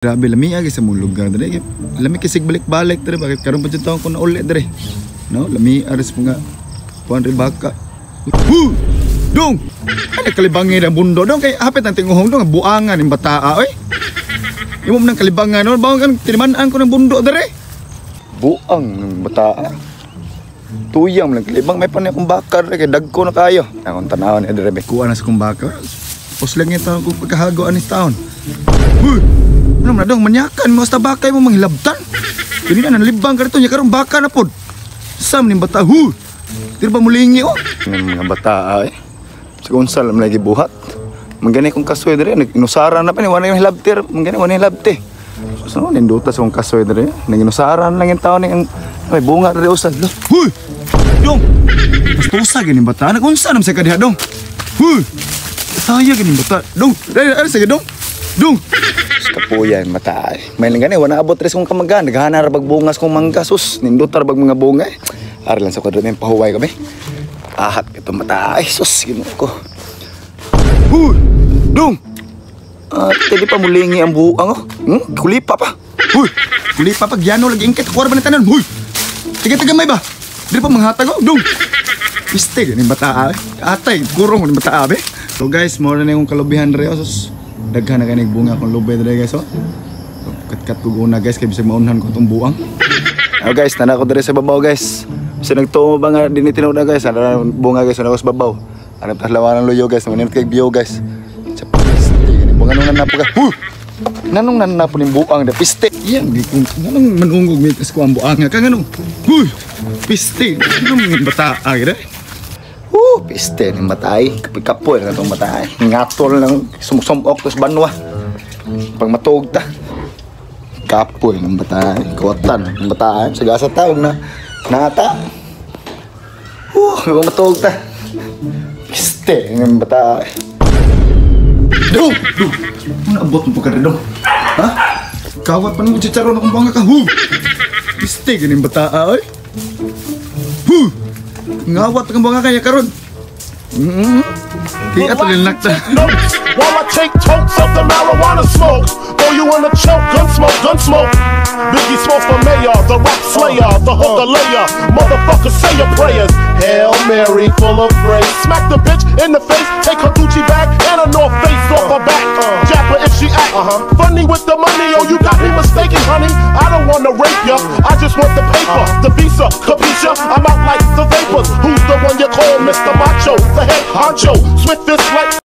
Grabe lami agi sa mong lugar dere. Lami kisig balik-balik dere bakit karon pa jud taon ko na ulit dere. No, lami ares mga kuan ri baka. Dong. Ano kalibangan ang bundo dong kay hapit ang tinguhong dong buangan ng bataa oy. Imo man kalibangan no bawang kan tiniman-an ko ng bundo dere. Buang ng bataa. Tuyang lang kalibang may pan akong bakar kay dagko na kayo. Akong tanawon ni dere be kuan sa kong bakar. Pos lang yung taon ko pagkahagoan ni taon. Ano na dong manyakan mo sa bakay mo manghilabtan. Kini na nalibang ka rito nya karon baka na pod. Sam ning bata hu. Dili ba mulingi oh. Mga bata ay. Sigon salam lagi buhat. Mangganay kong kasoy dere nag-inusaran na pa ni wala yung hilabter, mangganay wala yung hilabte. So ninduta sa kong kasoy dere nag-inusaran lang yung taon ning may bunga dere usad. Huy. Dong. Pastusa gini bata nagunsa nam sa kadiha dong. Huy. Saya gini bata. Dong. Dai sa dong. Dong. Kapuyan mata may lang gani wala abot res kong kamagan naghana ra bag bungas kong mangga sus nindutar bag mga bunga ari lang sa kadto men pahuway kami ahat ito mata sus gino ko dong tedi pa mulingi ang buang oh kulipa pa kulipa pa gyano lagi ingket ko ra tanan tiga may ba dili pa manghatag oh dong piste gani mata atay kurong ni mata be so guys mo na yung kalubihan re sus daghan na kanig bunga kong lubay dere guys oh. Kat-kat ko guna guys kay bisag maunhan ko tong buang. Guys, tana ko dere sa babaw guys. Bisa nagtuo ba nga dinhi tinuod na guys, ana bunga guys ana ko sa babaw. Ana tahlawan ng luyo guys, maninot kay bio guys. Sa piste ni bunga nung nanapo ka. Nanong nanapo ning buang da piste. Yan di ko nanong manungog mitas ko ang buang ka nganong. Piste. Nanong bata agre. Piste ni matay kapag-kapoy na itong matay ngatol lang sumusumok tos banwa pag matug ta kapoy ng matay kawatan ng matay sagasa tawag na nata pag matug ta piste ng matay dong abot mo pagkari dong ha kawat pa nung chicharon akong banga ka piste ganing batay ngawat kang banga kaya karon While I take totes of the marijuana smoke, throw you in a choke, gun smoke. Biggie Smalls for mayor, the rap slayer, the hooker layer. Motherfuckers say your prayers. Hail Mary, full of grace. Smack the bitch in the face, take her Gucci bag and a North Face off her back. Jab her if she act funny with the money. Oh, you got me mistaken, honey. I don't wanna rape ya, I just want the paper, the visa, capisha. I'm out like the vapors. Who's the one you call Mr. Macho, the head honcho? Swift this like